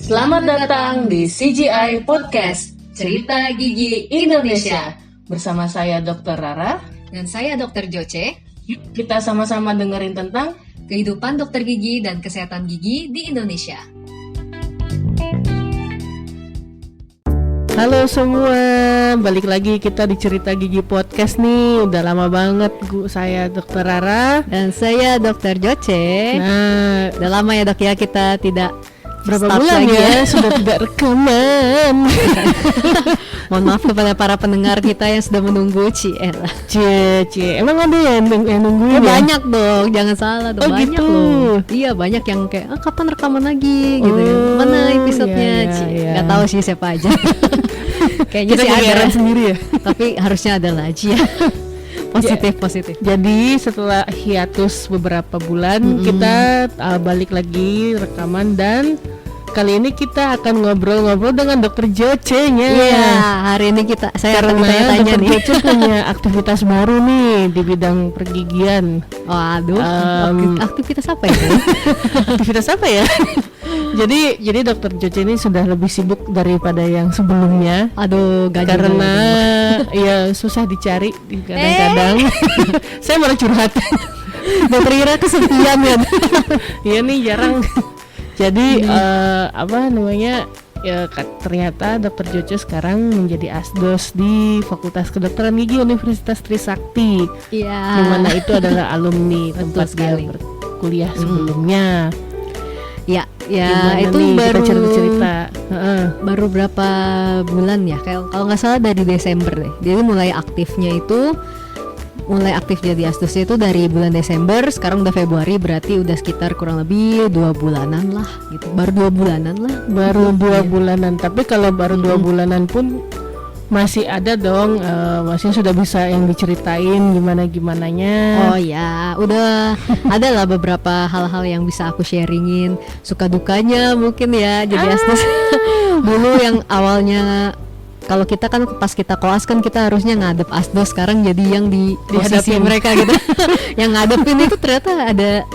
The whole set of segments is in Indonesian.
Selamat datang di CGI Podcast, Cerita Gigi Indonesia. Bersama saya Dr. Rara dan saya Dr. Joce. Yuk kita sama-sama dengerin tentang kehidupan dokter gigi dan kesehatan gigi di Indonesia. Halo semua, balik lagi kita di Cerita Gigi Podcast nih. Udah lama banget saya Dr. Rara dan saya Dr. Joce. Nah, udah lama ya dok ya kita tidak berapa bulan ya sudah tidak rekaman. Mohon maaf kepada para pendengar kita yang sudah menunggu Emang ada yang nungguin ya? Banyak dong, jangan salah dong, banyak gitu. Loh. Iya banyak yang kayak kapan rekaman lagi gitu ya. Mana episodenya? Iya. Gak tahu sih siapa aja. Kayaknya kita sih ada sendiri ya. Tapi harusnya ada lagi ya. Positif. Jadi setelah hiatus beberapa bulan kita balik lagi rekaman dan kali ini kita akan ngobrol-ngobrol dengan Dr. Joce-nya. Iya, hari ini saya akan tanya-tanya nih. Dr. Joce punya aktivitas baru nih di bidang pergigian. Waduh, aktivitas apa ya? Aktivitas apa ya? Jadi Dr. Joce ini sudah lebih sibuk daripada yang sebelumnya. Aduh, karena ya susah dicari kadang-kadang. Saya malah curhat. Dokter Ira kesepian ya. Iya nih jarang. Jadi ternyata Dr. Joce sekarang menjadi asdos di Fakultas Kedokteran Gigi Universitas Trisakti. Iya. Di mana itu adalah alumni tempat dia berkuliah sebelumnya. Ya gimana itu nih, baru cerita. Baru berapa bulan ya? Kalau nggak salah dari Desember deh. Jadi mulai aktif jadi asdosnya itu dari bulan Desember. Sekarang udah Februari, berarti udah sekitar kurang lebih 2 bulanan lah gitu. Baru 2 bulanan lah. Baru 2 bulanan. Tapi kalau baru 2 bulanan pun masih ada dong, masih sudah bisa yang diceritain gimana-gimananya. Oh ya, udah ada lah beberapa hal-hal yang bisa aku sharingin. Suka dukanya mungkin ya jadi asdos. Dulu yang awalnya kalau kita kan pas kita koas kan kita harusnya ngadep asdos, sekarang jadi yang di posisi mereka gitu. Yang ngadepin itu ternyata ada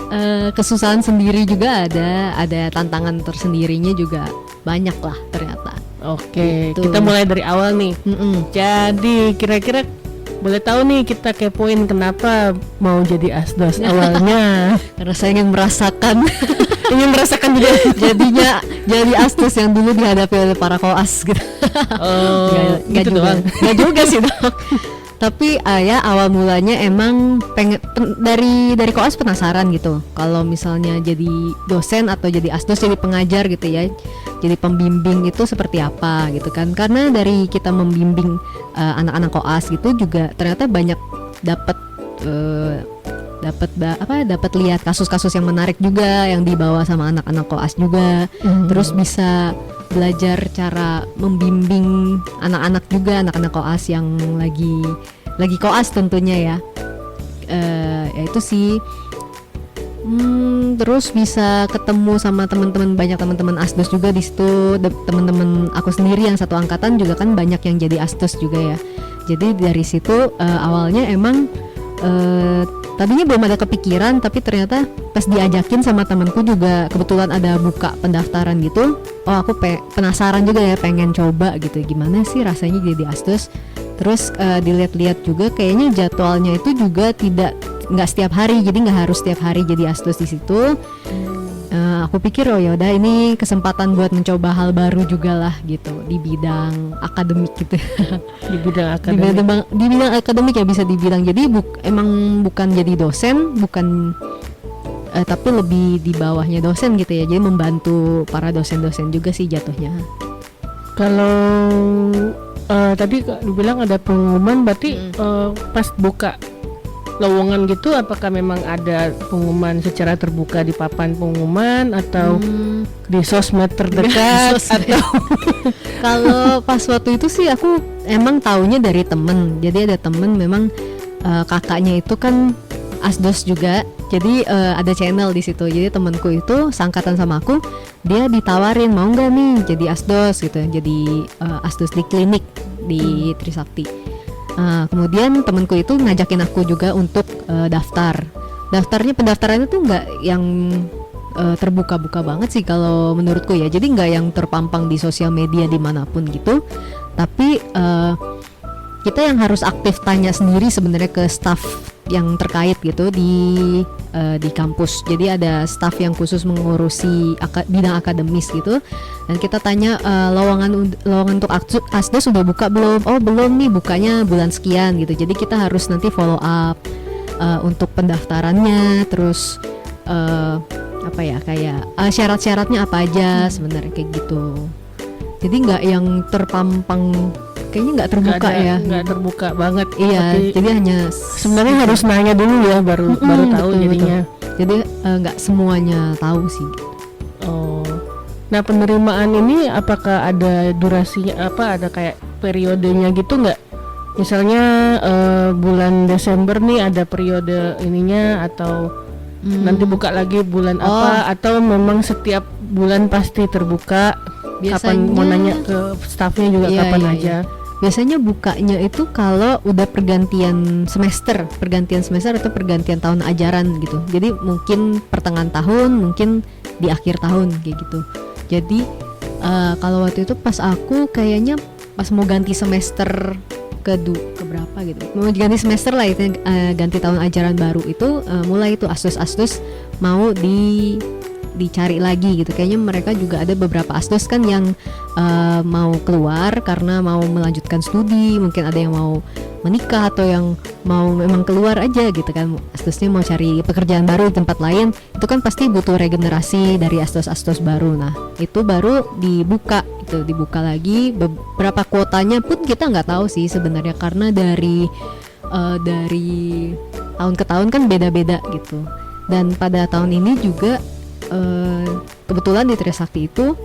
kesusahan sendiri juga, ada tantangan tersendirinya juga banyak lah ternyata. Oke, gitu. Kita mulai dari awal nih. Jadi kira-kira boleh tahu nih kita kepoin kenapa mau jadi asdos awalnya? Karena saya ingin merasakan juga jadinya jadi asdos yang dulu dihadapi oleh para koas gitu. Oh, Gak gitu doang. Gak juga sih dok. Tapi ya awal mulanya emang dari koas penasaran gitu. Kalau misalnya jadi dosen atau jadi asdos, jadi pengajar gitu ya, jadi pembimbing itu seperti apa gitu kan. Karena dari kita membimbing anak-anak koas gitu juga ternyata banyak dapat lihat kasus-kasus yang menarik juga yang dibawa sama anak-anak koas juga. Terus bisa belajar cara membimbing anak-anak juga, anak-anak koas yang lagi koas tentunya ya. Ya itu sih. Terus bisa ketemu sama banyak teman-teman asdos juga di situ. Teman-teman aku sendiri yang satu angkatan juga kan banyak yang jadi asdos juga ya. Jadi dari situ awalnya emang tadinya belum ada kepikiran, tapi ternyata pas diajakin sama temanku juga kebetulan ada buka pendaftaran gitu. Oh aku penasaran juga ya, pengen coba gitu gimana sih rasanya jadi asdos. Terus dilihat-lihat juga kayaknya jadwalnya itu juga nggak setiap hari, jadi nggak harus setiap hari jadi asdos di situ. Aku pikir yaudah ini kesempatan buat mencoba hal baru juga lah gitu di bidang akademik gitu. Di bidang akademik ya bisa dibilang. Jadi emang bukan jadi dosen, tapi lebih di bawahnya dosen gitu ya. Jadi membantu para dosen-dosen juga sih jatuhnya. Kalau tadi dibilang ada pengumuman, berarti pas buka lowongan gitu, apakah memang ada pengumuman secara terbuka di papan pengumuman atau di sosmed terdekat? Atau kalau pas waktu itu sih aku emang taunya dari temen. Jadi ada temen memang kakaknya itu kan asdos juga. Jadi ada channel di situ. Jadi temanku itu seangkatan sama aku, dia ditawarin mau nggak nih jadi asdos gitu, jadi asdos di klinik di Trisakti. Kemudian temanku itu ngajakin aku juga untuk daftar. Pendaftarannya tuh nggak yang terbuka-buka banget sih kalau menurutku ya. Jadi nggak yang terpampang di sosial media dimanapun gitu, tapi kita yang harus aktif tanya sendiri sebenarnya ke staff yang terkait gitu di kampus. Jadi ada staff yang khusus mengurusi bidang akademis gitu, dan kita tanya lowongan untuk asdos sudah buka belum? Oh belum nih, bukanya bulan sekian gitu. Jadi kita harus nanti follow up untuk pendaftarannya, terus kayak syarat-syaratnya apa aja sebenarnya kayak gitu. Jadi nggak yang terpampang, kayaknya nggak terbuka ya. Nggak terbuka banget. Iya. Jadi hanya sebenarnya harus nanya dulu ya, baru tahu betul, jadinya. Betul. Jadi nggak semuanya tahu sih. Oh. Nah penerimaan ini apakah ada durasinya, ada kayak periodenya gitu nggak? Misalnya bulan Desember nih ada periode ininya, atau nanti buka lagi bulan apa, atau memang setiap bulan pasti terbuka? Biasanya, kapan mau nanya ke staffnya juga kapan aja? Biasanya bukanya itu kalau udah pergantian semester atau pergantian tahun ajaran gitu. Jadi mungkin pertengahan tahun, mungkin di akhir tahun kayak gitu. Jadi kalau waktu itu pas aku kayaknya pas mau ganti semester ke berapa gitu, mau ganti semester lah itu, ganti tahun ajaran baru itu mulai itu asdos mau dicari lagi gitu. Kayaknya mereka juga ada beberapa asdos kan yang mau keluar karena mau melanjutkan studi, mungkin ada yang mau menikah atau yang mau memang keluar aja gitu kan, asdosnya mau cari pekerjaan baru di tempat lain. Itu kan pasti butuh regenerasi dari asdos baru. Nah itu baru dibuka lagi. Beberapa kuotanya pun kita nggak tahu sih sebenarnya, karena dari tahun ke tahun kan beda-beda gitu. Dan pada tahun ini juga kebetulan di Trisakti itu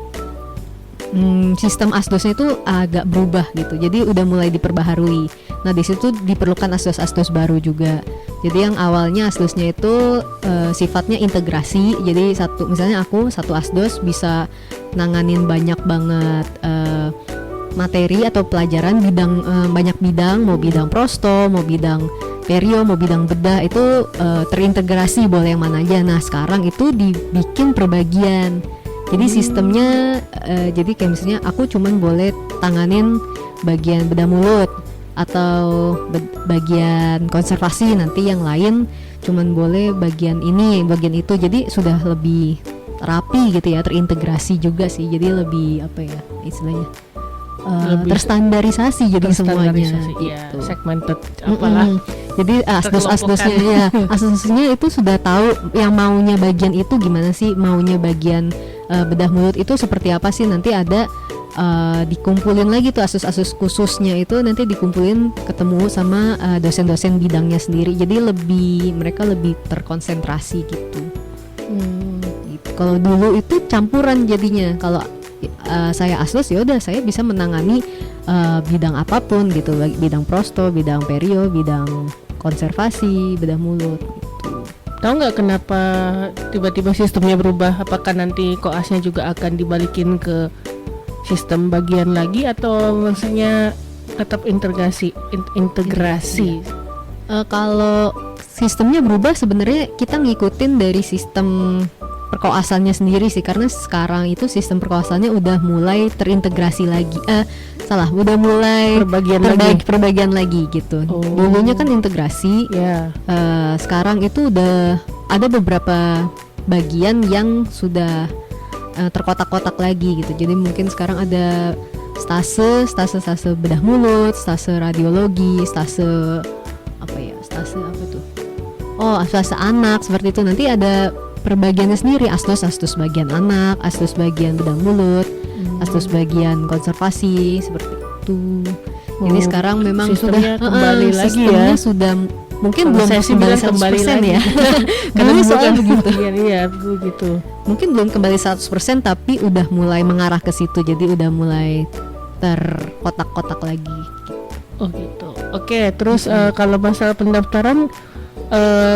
sistem asdosnya itu agak berubah gitu. Jadi udah mulai diperbaharui. Nah di situ diperlukan asdos baru juga. Jadi yang awalnya asdosnya itu sifatnya integrasi. Jadi misalnya aku satu asdos bisa nanganin banyak banget materi atau pelajaran banyak bidang, mau bidang prosto, mau bidang perio, mau bidang bedah, itu terintegrasi boleh yang mana aja. Nah sekarang itu dibikin perbagian. Jadi sistemnya jadi kayak misalnya aku cuman boleh tanganin bagian bedah mulut atau bagian konservasi, nanti yang lain cuman boleh bagian ini, bagian itu. Jadi sudah lebih rapi gitu ya, terintegrasi juga sih. Jadi lebih istilahnya terstandarisasi jadi semuanya ya, gitu. Segmented apalah. Jadi asdosnya itu sudah tahu yang maunya bagian itu gimana sih, maunya bagian bedah mulut itu seperti apa sih. Nanti ada dikumpulin lagi tuh asdos khususnya itu, nanti dikumpulin ketemu sama dosen-dosen bidangnya sendiri. Jadi mereka lebih terkonsentrasi gitu. Gitu. Kalau dulu itu campuran jadinya. Kalau saya asdos ya udah saya bisa menangani bidang apapun gitu, bidang prosto, bidang perio, bidang konservasi, bedah mulut gitu. Tahu nggak kenapa tiba-tiba sistemnya berubah? Apakah nanti koasnya juga akan dibalikin ke sistem bagian lagi, atau maksudnya tetap integrasi? Kalau sistemnya berubah sebenarnya kita ngikutin dari sistem perkoasannya sendiri sih, karena sekarang itu sistem perkoasannya udah mulai terintegrasi lagi. Udah mulai perbagian lagi gitu. Dulunya kan integrasi. Sekarang itu udah ada beberapa bagian yang sudah terkotak-kotak lagi gitu. Jadi mungkin sekarang ada stase bedah mulut, stase radiologi, stase anak seperti itu. Nanti ada perbagiannya sendiri, asdos bagian anak, asdos bagian bedah mulut, asdos bagian konservasi seperti itu. Jadi sekarang memang sudah kembali lagi ya. Sudah mungkin belum kembali 100% ya. Karena soalnya begitu. Iya begitu. Mungkin belum kembali 100% tapi udah mulai mengarah ke situ. Jadi udah mulai terkotak-kotak lagi. Oh gitu. Oke, terus kalau masalah pendaftaran,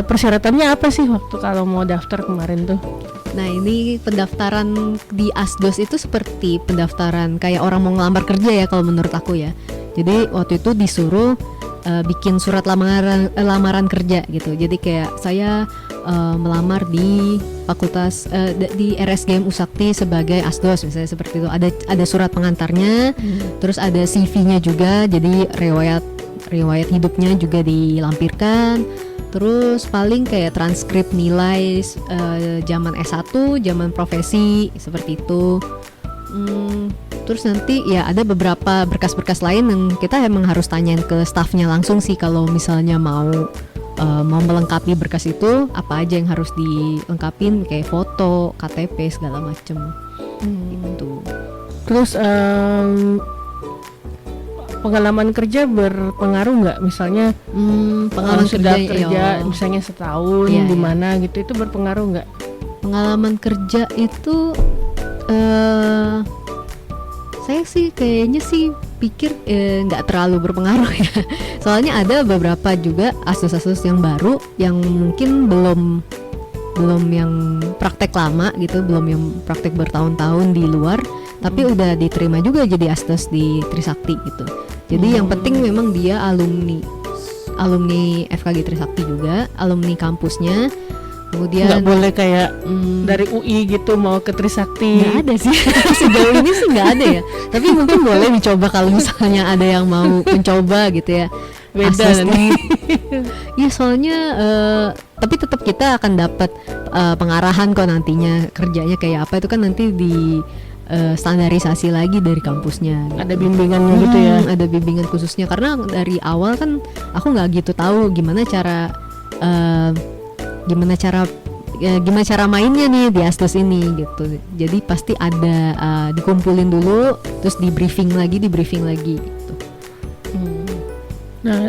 persyaratannya apa sih waktu kalau mau daftar kemarin tuh? Nah ini pendaftaran di asdos itu seperti pendaftaran kayak orang mau ngelamar kerja ya kalau menurut aku ya. Jadi waktu itu disuruh bikin surat lamaran kerja gitu. Jadi kayak saya melamar di fakultas di RSGM Usakti sebagai asdos misalnya seperti itu. Ada surat pengantarnya, terus ada CV-nya juga. Jadi riwayat hidupnya juga dilampirkan. Terus paling kayak transkrip nilai zaman S1, zaman profesi seperti itu. Terus nanti ya ada beberapa berkas-berkas lain yang kita emang harus tanyain ke staffnya langsung sih kalau misalnya mau melengkapi berkas itu apa aja yang harus dilengkapin kayak foto, KTP segala macem gitu. Terus pengalaman kerja berpengaruh nggak? Misalnya Pengalaman sudah kerja, kerja misalnya setahun Iya, di iya. mana gitu, itu berpengaruh nggak? Pengalaman kerja itu saya sih kayaknya sih pikir nggak terlalu berpengaruh ya. Soalnya ada beberapa juga asdos-asdos yang baru yang mungkin belum yang praktek lama gitu, belum yang praktek bertahun-tahun di luar, tapi udah diterima juga jadi asdos di Trisakti gitu. Jadi yang penting memang dia alumni FKG Trisakti juga, alumni kampusnya. Kemudian Nggak boleh kayak dari UI gitu mau ke Trisakti. nggak ada sih sejauh ini sih nggak ada ya. Tapi mungkin boleh dicoba kalau misalnya ada yang mau mencoba gitu ya. Beda Asdos nih. Iya soalnya tapi tetap kita akan dapat pengarahan kok nantinya kerjanya kayak apa itu kan nanti di standarisasi lagi dari kampusnya. Gitu. Ada bimbingannya gitu ya. Ada bimbingan khususnya karena dari awal kan aku nggak gitu tahu gimana cara mainnya nih di asdos ini gitu. Jadi pasti ada dikumpulin dulu, terus di briefing lagi gitu. Nah,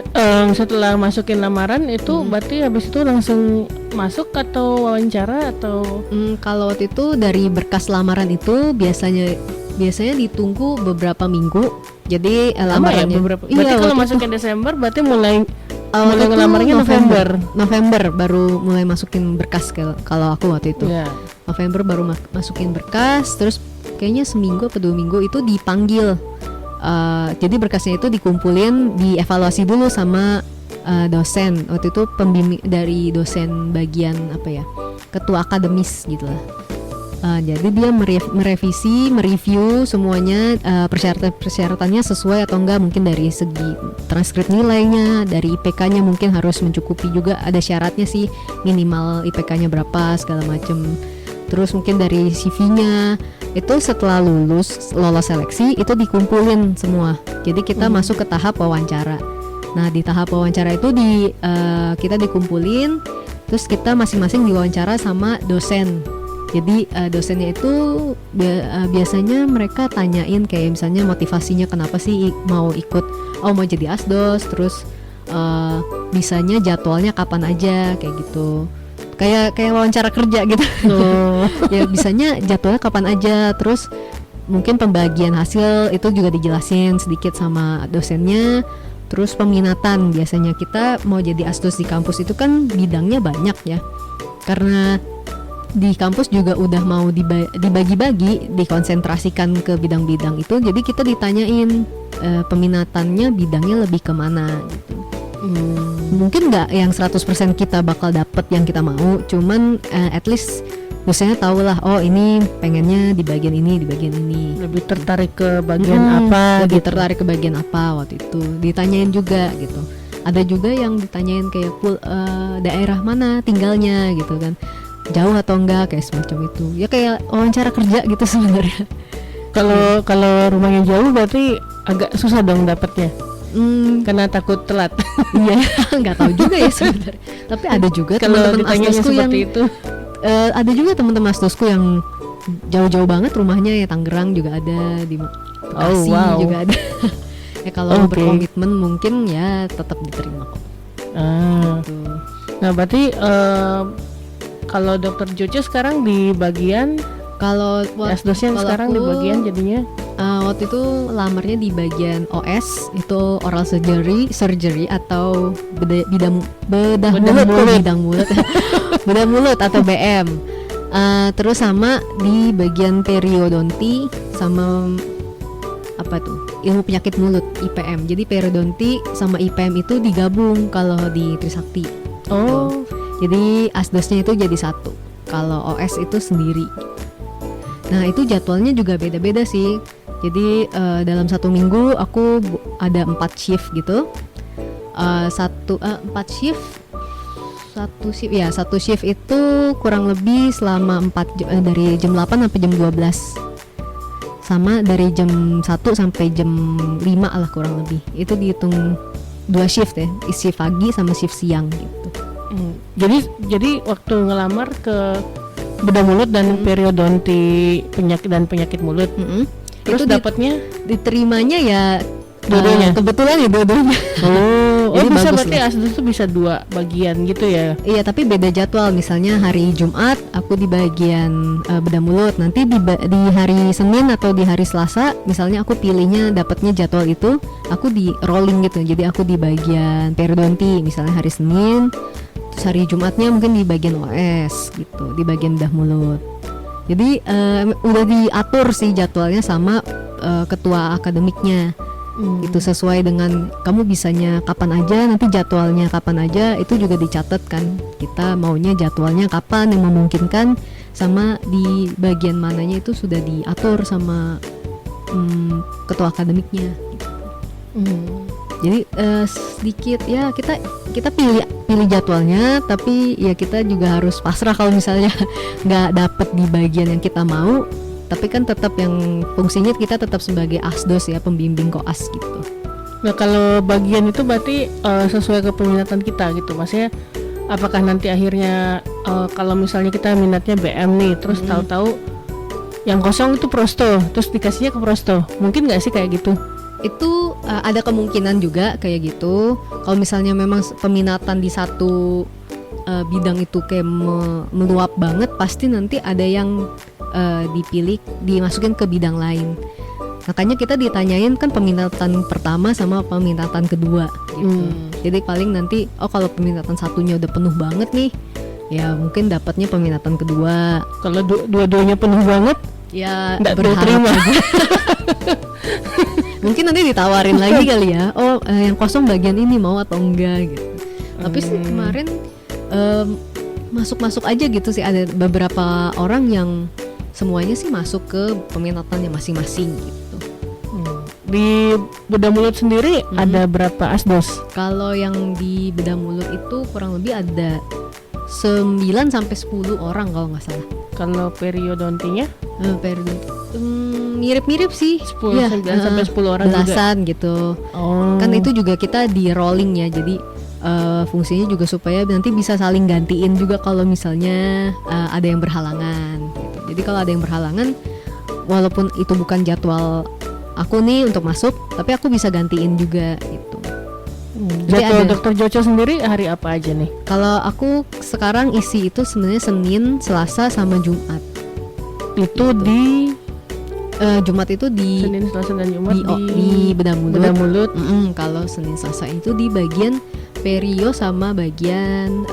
setelah masukin lamaran itu berarti habis itu langsung masuk atau wawancara atau Kalau waktu itu dari berkas lamaran itu biasanya ditunggu beberapa minggu. Jadi lama ya lamarannya. beberapa. Iya, Berarti kalau waktu masukin Desember berarti mulai waktu itu ngelamarnya November baru mulai masukin berkas kalau aku waktu itu. Ya. November baru masukin berkas, terus kayaknya seminggu atau 2 minggu itu dipanggil. Jadi berkasnya itu dikumpulin, dievaluasi dulu sama dosen. Waktu itu pembimbing dari dosen bagian ketua akademis gitu lah. Jadi dia mereview semuanya persyaratannya sesuai atau enggak, mungkin dari segi transkrip nilainya, dari IPK-nya mungkin harus mencukupi juga, ada syaratnya sih minimal IPK-nya berapa segala macem. Terus mungkin dari CV-nya itu setelah lolos seleksi itu dikumpulin semua. Jadi kita masuk ke tahap wawancara. Nah di tahap wawancara itu kita dikumpulin, terus kita masing-masing diwawancara sama dosen. Jadi dosennya itu biasanya mereka tanyain kayak misalnya motivasinya kenapa sih mau jadi asdos, terus bisanya jadwalnya kapan aja kayak gitu. Kayak wawancara kerja gitu. Ya bisanya jadwalnya kapan aja, terus mungkin pembagian hasil itu juga dijelasin sedikit sama dosennya. Terus peminatan, biasanya kita mau jadi asdos di kampus itu kan bidangnya banyak ya. Karena di kampus juga udah mau dibagi-bagi, dikonsentrasikan ke bidang-bidang itu. Jadi kita ditanyain peminatannya bidangnya lebih kemana gitu. Mungkin nggak yang 100% kita bakal dapet yang kita mau, cuman at least dosennya tahu lah, oh ini pengennya di bagian ini. lebih tertarik ke bagian apa? Lebih gitu. tertarik ke bagian apa waktu itu. Ditanyain juga gitu. Ada juga yang ditanyain kayak daerah mana tinggalnya gitu kan. Jauh atau enggak kayak semacam itu. Ya kayak wawancara kerja gitu sebenarnya. Kalau rumahnya jauh berarti agak susah dong dapatnya. Karena takut telat. Iya, nggak tahu juga ya sebenarnya. Tapi ada juga Kalau teman-teman ditanyanya asdosku yang seperti itu. ada juga teman-teman asdosku yang jauh-jauh banget rumahnya ya, Tangerang juga ada, di Bekasi wow. juga ada. Ya kalau Oke. berkomitmen mungkin ya tetap diterima kok. Gitu. Nah berarti kalau dokter Jojo sekarang di bagian Kalau asdosnya kalau sekarang di aku, bagian jadinya waktu itu lamarnya di bagian OS, itu oral surgery atau bedah mulut bedah mulut atau BM. Terus sama di bagian periodonti sama apa tuh, ilmu penyakit mulut, IPM. Jadi periodonti sama IPM itu digabung kalau di Trisakti. Oh, Jadi asdosnya itu jadi satu, kalau OS itu sendiri. Nah itu jadwalnya juga beda-beda sih. Jadi dalam satu minggu aku ada 4 shift gitu. 4 shift. Satu shift itu kurang lebih selama 4 jam, dari jam 8 sampai jam 12. Sama dari jam 1 sampai jam 5 lah kurang lebih. Itu dihitung 2 shift ya, shift pagi sama shift siang gitu. jadi waktu ngelamar ke bedah mulut dan periodonti penyakit mulut, terus Itu dapatnya diterimanya ya dua-duanya? kebetulan ya dua-duanya. Oh, Jadi bisa bagus berarti lah. asdos itu bisa 2 bagian gitu ya? Iya, tapi beda jadwal. Misalnya hari Jumat aku di bagian bedah mulut, nanti di hari Senin atau di hari Selasa, misalnya aku pilihnya dapatnya jadwal itu, aku di rolling gitu. Jadi aku di bagian periodonti, misalnya hari Senin, terus hari Jumatnya mungkin di bagian OS gitu, di bagian bedah mulut. Jadi udah diatur sih jadwalnya sama ketua akademiknya. Itu sesuai dengan kamu bisanya kapan aja, nanti jadwalnya kapan aja itu juga dicatat kan. Kita maunya jadwalnya kapan yang memungkinkan, sama di bagian mananya itu sudah diatur sama ketua akademiknya gitu. Jadi sedikit ya kita pilih jadwalnya, tapi ya kita juga harus pasrah kalau misalnya nggak dapet di bagian yang kita mau. Tapi kan tetap yang fungsinya kita tetap sebagai asdos ya, pembimbing koas gitu. Nah kalau bagian itu berarti sesuai kepeminatan kita gitu, maksudnya apakah nanti akhirnya kalau misalnya kita minatnya BM nih, terus tahu-tahu yang kosong itu prosto, terus dikasihnya ke prosto, mungkin nggak sih kayak gitu? Itu ada kemungkinan juga kayak gitu. Kalau misalnya memang peminatan di satu bidang itu kayak meluap banget, pasti nanti ada yang dipilih dimasukin ke bidang lain. Makanya kita ditanyain kan peminatan pertama sama peminatan kedua gitu. Jadi paling nanti kalau peminatan satunya udah penuh banget nih, ya mungkin dapatnya peminatan kedua. Kalau dua-duanya penuh banget, ya nggak berharap terima. aja. Mungkin nanti ditawarin lagi kali ya. Yang kosong bagian ini mau atau enggak gitu. Tapi sih kemarin masuk aja gitu sih, ada beberapa orang yang semuanya sih masuk ke peminatannya masing-masing gitu. Di bedah mulut sendiri ada berapa asdos? Kalau yang di bedah mulut itu kurang lebih ada 9 sampai 10 orang kalau nggak salah. Kalau periodontinya? Mirip-mirip sih. 9 sampai 10 orang belasan juga gitu. Kan itu juga kita di rolling ya, jadi fungsinya juga supaya nanti bisa saling gantiin juga kalau misalnya ada yang berhalangan gitu. Jadi kalau ada yang berhalangan, walaupun itu bukan jadwal aku nih untuk masuk, tapi aku bisa gantiin juga gitu. Jadwal Dokter Joco sendiri hari apa aja nih? Kalau aku sekarang isi itu sebenarnya Senin, Selasa sama Jumat. Itu di Jumat itu di Senin, Selasa dan Jumat di bedah mulut. Bedah mulut. Kalau Senin, Selasa itu di bagian perio sama bagian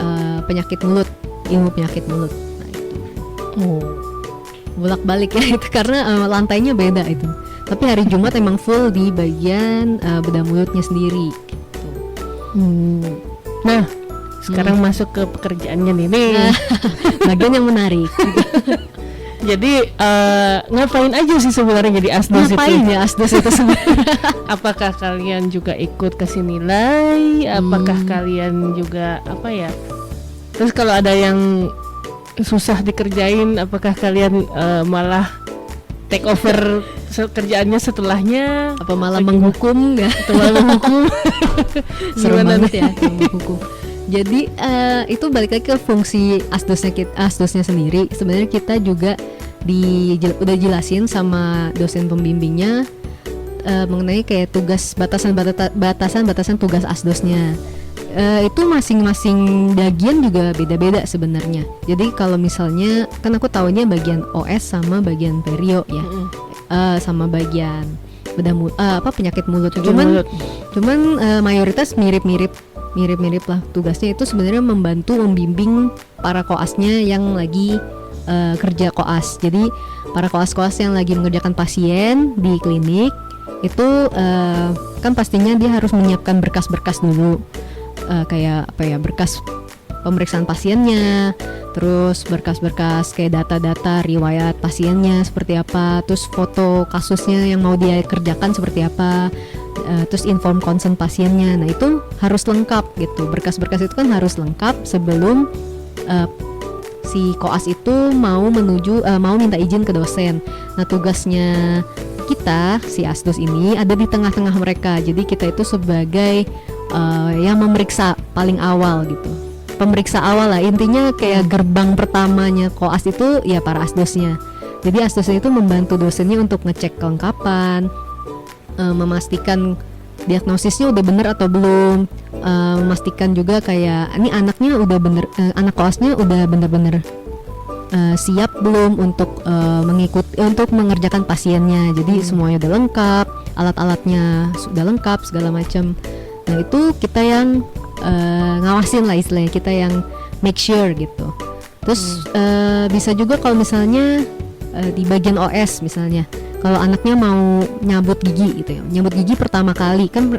penyakit mulut, ilmu penyakit mulut. Nah itu. Bolak-balik ya itu karena lantainya beda itu. Tapi hari Jumat emang full di bagian bedah mulutnya sendiri. Gitu. Nah, sekarang masuk ke pekerjaannya nih. Bagian yang menarik. Jadi ngapain aja sih sebenarnya jadi asdos itu? Ngapain ya asdos itu sebenarnya? Apakah kalian juga ikut kasih nilai? Apakah kalian juga apa ya? Terus kalau ada yang susah dikerjain, apakah kalian malah take over kerjaannya setelahnya? Apa malah menghukum nggak? Atau malah menghukum? Serem banget ya menghukum. Jadi itu balik lagi ke fungsi asdosnya sendiri. Sebenarnya kita juga udah jelasin sama dosen pembimbingnya mengenai kayak tugas batasan tugas asdosnya. Itu masing-masing bagian juga beda-beda sebenarnya. Jadi kalau misalnya kan aku tahunya bagian OS sama bagian perio ya, sama bagian penyakit mulut. Cuman mayoritas mirip-mirip lah tugasnya. Itu sebenarnya membimbing para koasnya yang lagi kerja koas. Jadi para koas-koas yang lagi mengerjakan pasien di klinik itu kan pastinya dia harus menyiapkan berkas-berkas dulu, kayak apa ya, berkas pemeriksaan pasiennya, terus berkas-berkas kayak data-data riwayat pasiennya seperti apa, terus foto kasusnya yang mau dia kerjakan seperti apa, terus inform consent pasiennya. Nah itu harus lengkap gitu, berkas-berkas itu kan harus lengkap sebelum si koas itu mau minta izin ke dosen. Nah tugasnya kita si asdos ini ada di tengah-tengah mereka, jadi kita itu sebagai yang memeriksa paling awal gitu, pemeriksa awal lah intinya, kayak gerbang pertamanya koas itu ya para asdosnya. Jadi asdosnya itu membantu dosennya untuk ngecek kelengkapan, memastikan diagnosisnya udah bener atau belum, memastikan juga kayak ini anaknya udah bener, anak koasnya udah bener-bener siap belum untuk untuk mengerjakan pasiennya. Jadi semuanya udah lengkap, alat-alatnya sudah lengkap segala macam. Nah itu kita yang ngawasin lah istilahnya, kita yang make sure gitu. Terus bisa juga kalau misalnya di bagian OS misalnya, kalau anaknya mau nyabut gigi gitu ya, nyabut gigi pertama kali kan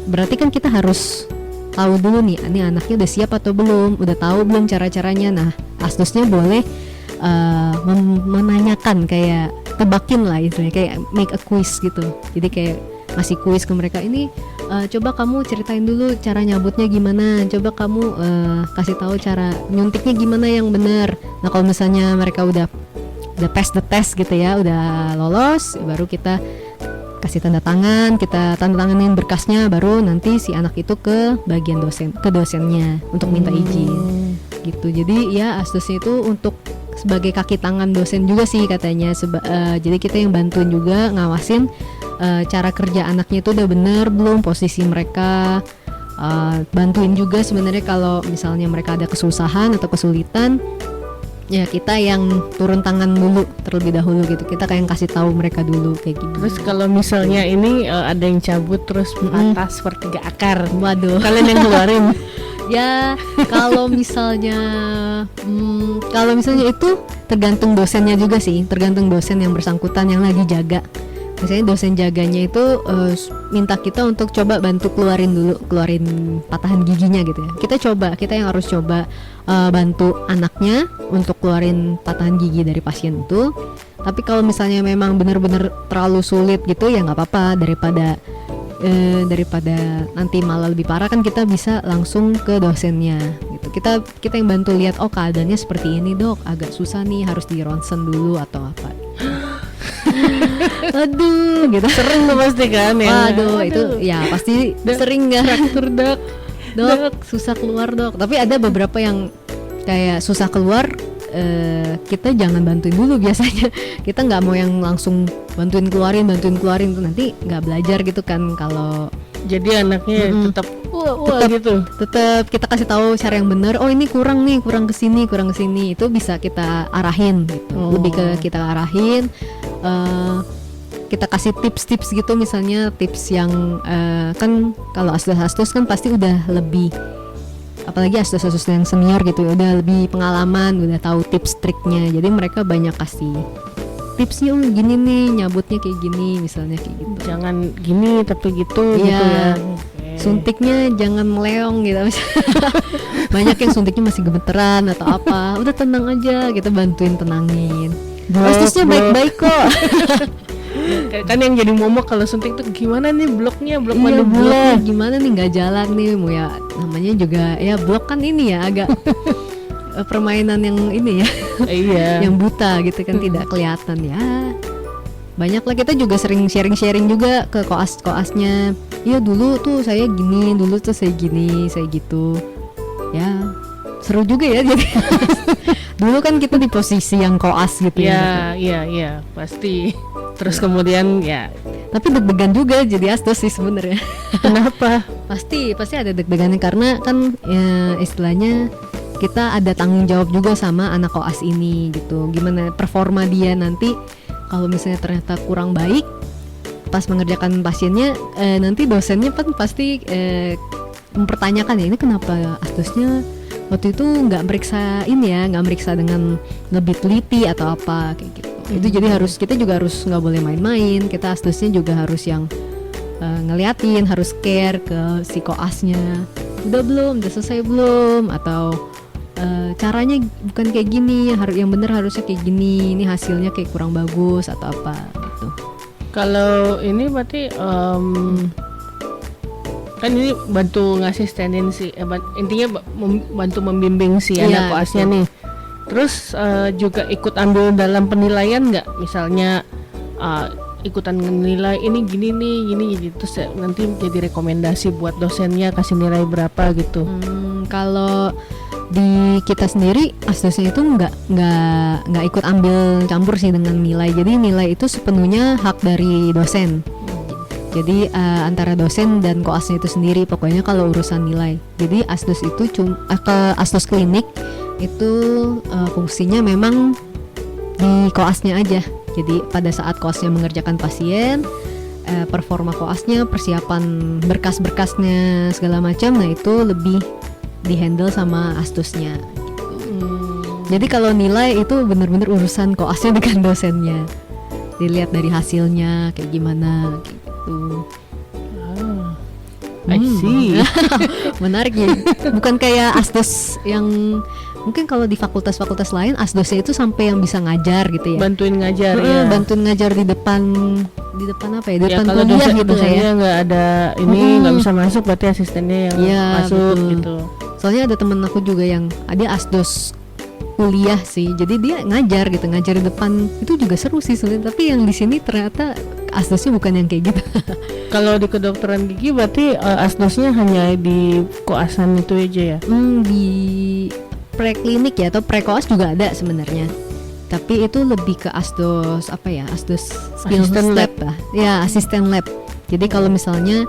berarti kan kita harus tahu dulu nih, ini anaknya udah siap atau belum, udah tahu belum cara-caranya. Nah asdosnya boleh menanyakan, kayak tebakin lah istilahnya, kayak make a quiz gitu. Jadi kayak ngasih kuis ke mereka, ini coba kamu ceritain dulu cara nyabutnya gimana, coba kamu kasih tahu cara nyuntiknya gimana yang benar. Nah kalau misalnya mereka udah pass the test gitu ya, udah lolos, baru kita kasih tanda tangan, kita tanda tanganin berkasnya, baru nanti si anak itu ke bagian dosennya untuk minta izin gitu. Jadi ya asdosnya itu untuk sebagai kaki tangan dosen juga sih katanya. Jadi kita yang bantuin juga ngawasin cara kerja anaknya itu udah bener belum, posisi mereka, bantuin juga sebenarnya kalau misalnya mereka ada kesusahan atau kesulitan, ya kita yang turun tangan dulu terlebih dahulu gitu, kita kayak yang kasih tahu mereka dulu kayak gitu. Terus kalau misalnya ini ada yang cabut terus patah sepertiga akar, Waduh, kalian yang keluarin? ya kalau misalnya itu tergantung dosennya juga sih, tergantung dosen yang bersangkutan yang lagi jaga. Misalnya dosen jaganya itu minta kita untuk coba bantu keluarin patahan giginya gitu ya. Kita yang harus coba bantu anaknya untuk keluarin patahan gigi dari pasien itu. Tapi kalau misalnya memang benar-benar terlalu sulit gitu ya nggak apa-apa, daripada nanti malah lebih parah kan kita bisa langsung ke dosennya gitu. Kita yang bantu lihat, oh keadaannya seperti ini dok, agak susah nih, harus di ronsen dulu atau apa. Aduh gitu, Sering tuh pasti kan ya. Waduh, itu ya pasti sering nggak, Fraktur dok susah keluar dok. Tapi ada beberapa yang kayak susah keluar, kita jangan bantuin dulu biasanya. Kita nggak mau yang langsung bantuin keluarin tuh, nanti nggak belajar gitu kan. Kalau jadi anaknya tetap gitu. tetap kita kasih tahu cara yang benar. Oh ini kurang kesini, itu bisa kita arahin gitu. Lebih ke kita arahin, kita kasih tips-tips gitu, misalnya tips yang kan kalau asdos kan pasti udah lebih, apalagi asdos yang senior gitu, udah lebih pengalaman, udah tahu tips triknya. Jadi mereka banyak kasih tipsnya, gini nih nyabutnya kayak gini misalnya, kayak gitu. Jangan gini tapi gitu Iya. gitu ya. Suntiknya jangan meleong gitu. Banyak yang suntiknya masih gemeteran atau apa. Udah tenang aja, kita bantuin tenangin. Asdosnya baik-baik kok. Kan yang jadi momok kalau suntik tuh gimana nih bloknya, blok Iya, mana blok gimana nih, nggak jalan nih, mau ya namanya juga ya blok kan ini ya agak permainan yang ini ya, Iya. yang buta gitu kan, tidak kelihatan ya. Banyak lah, kita juga sering sharing juga ke koasnya. Iya dulu tuh saya gini, dulu tuh saya gini, saya gitu. Ya seru juga ya jadi. Dulu kan kita di posisi yang koas gitu ya. Iya, pasti. Terus kemudian ya, Tapi deg-degan juga jadi asdos sih sebenarnya. kenapa? Pasti ada deg-degannya karena kan ya, istilahnya kita ada tanggung jawab juga sama anak koas ini gitu. Gimana performa dia nanti kalau misalnya ternyata kurang baik pas mengerjakan pasiennya, nanti dosennya kan pasti mempertanyakan ya, ini kenapa asdosnya waktu itu nggak meriksa ini ya, nggak meriksa dengan lebih teliti atau apa kayak gitu. Itu jadi kita juga harus nggak boleh main-main. Kita asdosnya juga harus yang ngeliatin, harus care ke si koasnya. Udah belum? Udah selesai belum? Atau caranya bukan kayak gini, yang bener harusnya kayak gini. Ini hasilnya kayak kurang bagus atau apa gitu. Kalau ini berarti kan ini bantu ngasih tendensi, intinya bantu membimbing si anak koasnya nih. Terus juga ikut ambil dalam penilaian nggak? Misalnya ikutan menilai ini gini nih, gini gitu. Terus nanti jadi rekomendasi buat dosennya kasih nilai berapa gitu. Kalau di kita sendiri asdosnya itu nggak ikut ambil campur sih dengan nilai. Jadi nilai itu sepenuhnya hak dari dosen. Jadi antara dosen dan koasnya itu sendiri pokoknya kalau urusan nilai. Jadi asdos itu asdos klinik itu fungsinya memang di koasnya aja. Jadi pada saat koasnya mengerjakan pasien, performa koasnya, persiapan berkas-berkasnya segala macam, nah itu lebih dihandle sama asdosnya gitu. Jadi kalau nilai itu benar-benar urusan koasnya dengan dosennya. Dilihat dari hasilnya kayak gimana kayak gitu. I see. Menarik ya. Bukan kayak asdos yang mungkin kalau di fakultas-fakultas lain asdosnya itu sampai yang bisa ngajar gitu ya. Bantuin ngajar ya. Bantuin ngajar di depan apa ya? Di depan kalau kuliah gitu dosennya ya. nggak ada ini nggak bisa masuk, berarti asistennya yang masuk betul. gitu. Soalnya ada temen aku juga yang ada asdos kuliah sih, jadi dia ngajar di depan, itu juga seru sih sebenarnya. Tapi yang di sini ternyata asdosnya bukan yang kayak gitu. Kalau di kedokteran gigi berarti asdosnya hanya di koasan itu aja ya? Di preklinik ya atau prekoas juga ada sebenarnya. Tapi itu lebih ke asdos apa ya? Asdos Asisten lab lah. Ya, asisten lab. Jadi kalau misalnya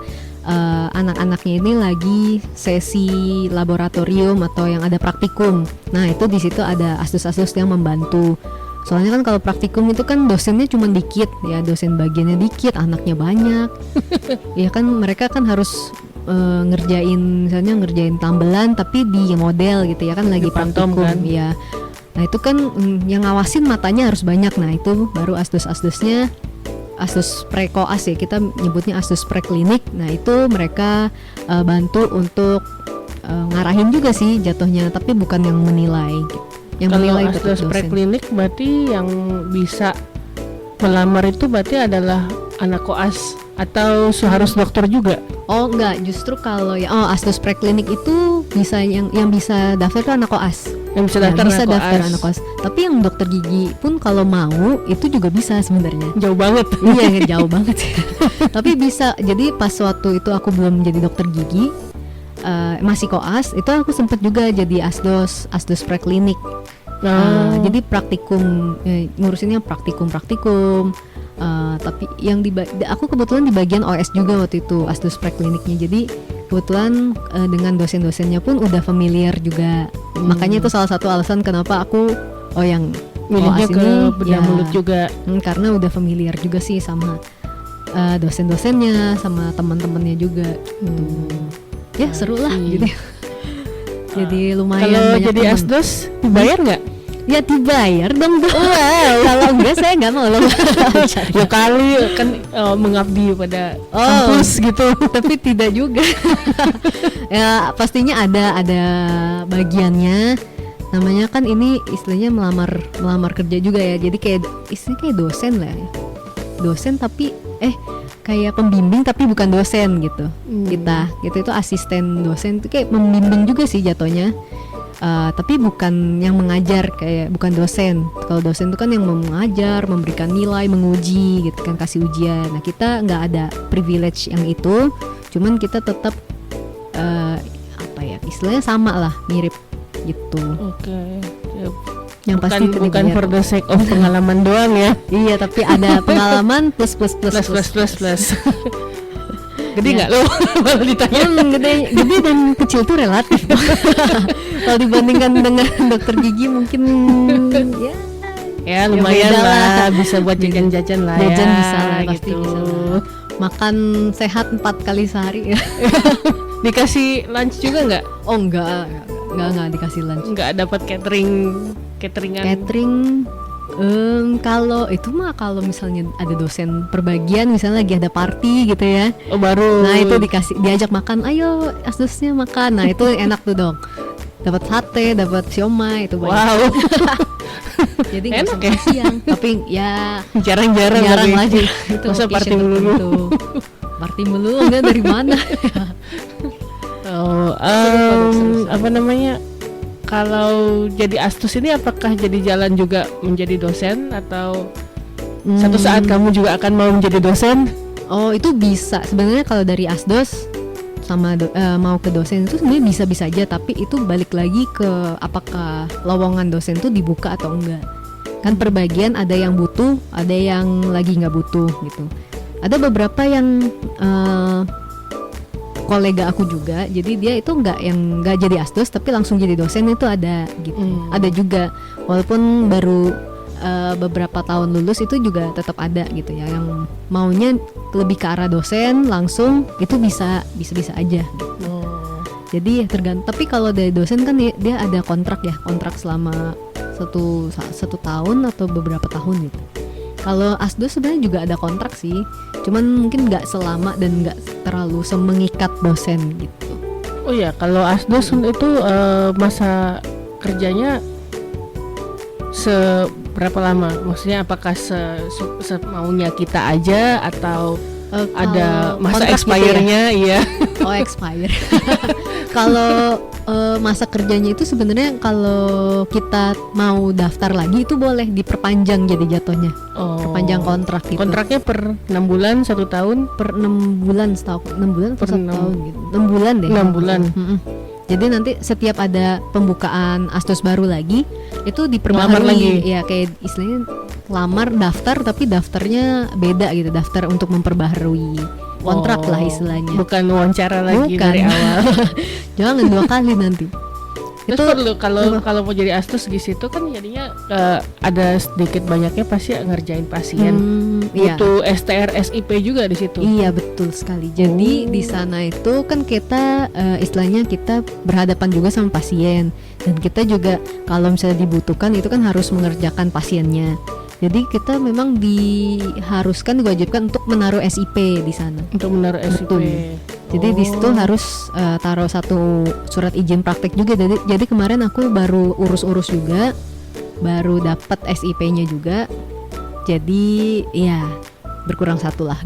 anak-anaknya ini lagi sesi laboratorium atau yang ada praktikum, nah itu di situ ada asdos-asdos yang membantu. Soalnya kan kalau praktikum itu kan dosennya cuma dikit ya, dosen bagiannya dikit, anaknya banyak. Ya kan mereka kan harus ngerjain tambelan tapi di model gitu ya kan, lagi praktikum kan? Ya. Nah itu kan yang ngawasin matanya harus banyak. Nah itu baru asdos-asdosnya, asdos prekoas ya, kita nyebutnya asdos preklinik. Nah itu mereka bantu untuk ngarahin juga sih jatuhnya, tapi bukan yang menilai gitu. Yang kalau menilai asdos preklinik berarti yang bisa melamar itu berarti adalah anak koas atau harus dokter juga? Oh enggak, justru kalau asdos preklinik itu bisa yang bisa daftar tuh anak koas. Yang bisa daftar, bisa daftar anak koas. Tapi yang dokter gigi pun kalau mau itu juga bisa sebenarnya. Jauh banget. Iya, jauh banget sih. Tapi bisa. Jadi pas waktu itu aku belum jadi dokter gigi, masih koas, itu aku sempet juga jadi asdos preklinik. Jadi praktikum, ngurusinnya praktikum. Tapi yang aku kebetulan di bagian OS juga waktu itu, asdos prekliniknya. Jadi kebetulan dengan dosen-dosennya pun udah familiar juga. Makanya itu salah satu alasan kenapa aku yang milihnya ke bedah mulut juga. Karena udah familiar juga sih sama dosen-dosennya, sama teman-temannya juga gitu. Ya seru lah gitu. Jadi lumayan kalau banyak jadi temen. asdos dibayar nggak? Ya dibayar dong. Kalau enggak saya nggak mau loh. Ya kali kan mengabdi pada kampus gitu. Tapi tidak juga. Ya pastinya ada bagiannya. Namanya kan ini istilahnya melamar kerja juga ya. Jadi istilahnya kayak dosen lah ya. Dosen tapi kayak pembimbing tapi bukan dosen gitu. Kita itu asisten dosen itu kayak membimbing juga sih jatuhnya. Tapi bukan yang mengajar, kayak bukan dosen. Kalau dosen itu kan yang mengajar, memberikan nilai, menguji gitu kan, kasih ujian. Nah kita nggak ada privilege yang itu, cuman kita tetap istilahnya sama lah, mirip gitu. Oke. Yang pasti bukan for the sake of pengalaman doang ya. Iya, tapi ada pengalaman plus. Gede nggak lo? Kalau ditanya gede dan kecil tuh relatif. Kalau dibandingkan dengan dokter gigi mungkin ya lumayan lah, bisa buat jajan-jajan lah. Jajan bisa lah, pasti gitu. bisa lah. Makan sehat 4 kali sehari ya. Dikasih lunch juga nggak? Oh enggak dikasih lunch. Nggak dapat catering Kalau itu mah kalau misalnya ada dosen perbagian misalnya lagi ada party gitu ya. Oh, baru. Nah itu diajak makan, ayo asdosnya makan. Nah itu enak tuh dong. Dapat sate, dapat siomay itu banyak. Wow. Jadi nggak Enak usah makan siang. Tapi ya jarang-jarang lagi. Itu masa party occasion mulu. tertentu. Party mulu enggak dari mana? Oh, apa namanya? Kalau jadi astus ini apakah jadi jalan juga menjadi dosen atau satu saat kamu juga akan mau menjadi dosen? Oh itu bisa sebenarnya kalau dari asdos sama mau ke dosen itu sebenarnya bisa-bisa aja, tapi itu balik lagi ke apakah lowongan dosen tuh dibuka atau enggak. Kan perbagian ada yang butuh, ada yang lagi nggak butuh gitu. Ada beberapa yang kolega aku juga, jadi dia itu nggak jadi asdos tapi langsung jadi dosen itu ada gitu. Ada juga walaupun baru beberapa tahun lulus itu juga tetap ada gitu ya, yang maunya lebih ke arah dosen langsung itu bisa aja gitu. Jadi tergantung, tapi kalau dari dosen kan dia ada kontrak selama satu tahun atau beberapa tahun gitu. Kalau asdos sebenarnya juga ada kontrak sih, cuman mungkin nggak selama dan nggak terlalu mengikat dosen gitu. Oh ya, kalau asdos itu masa kerjanya seberapa lama? Maksudnya apakah semaunya kita aja atau ada masa expire-nya? Gitu ya? Iya. Oh expire. Kalau masa kerjanya itu sebenarnya kalau kita mau daftar lagi itu boleh diperpanjang jadi jatuhnya. Perpanjang kontrak gitu. Kontraknya per 6 bulan, 1 tahun? Per 6 bulan setahu 6 bulan atau 1 tahun gitu. 6 bulan deh. 6 bulan. Jadi nanti setiap ada pembukaan asdos baru lagi itu diperbaharui lagi. Ya kayak istilahnya lamar daftar tapi daftarnya beda gitu, daftar untuk memperbaharui kontrak lah istilahnya. Bukan wawancara lagi Bukan. dari awal. Jangan 2 kali nanti. Terus Itu kalau mau jadi asdos di situ kan jadinya ada sedikit banyaknya pasti ngerjain pasien. Iya. Butuh STR SIP juga di situ. Iya betul sekali. Jadi di sana itu kan kita istilahnya kita berhadapan juga sama pasien, dan kita juga kalau misalnya dibutuhkan itu kan harus mengerjakan pasiennya. Jadi kita memang diwajibkan untuk menaruh SIP di sana. Untuk menaruh SIP. Betul. Jadi di situ harus taruh satu surat izin praktek juga. Jadi kemarin aku baru urus juga, baru dapat SIP-nya juga. Jadi ya berkurang 1 lah.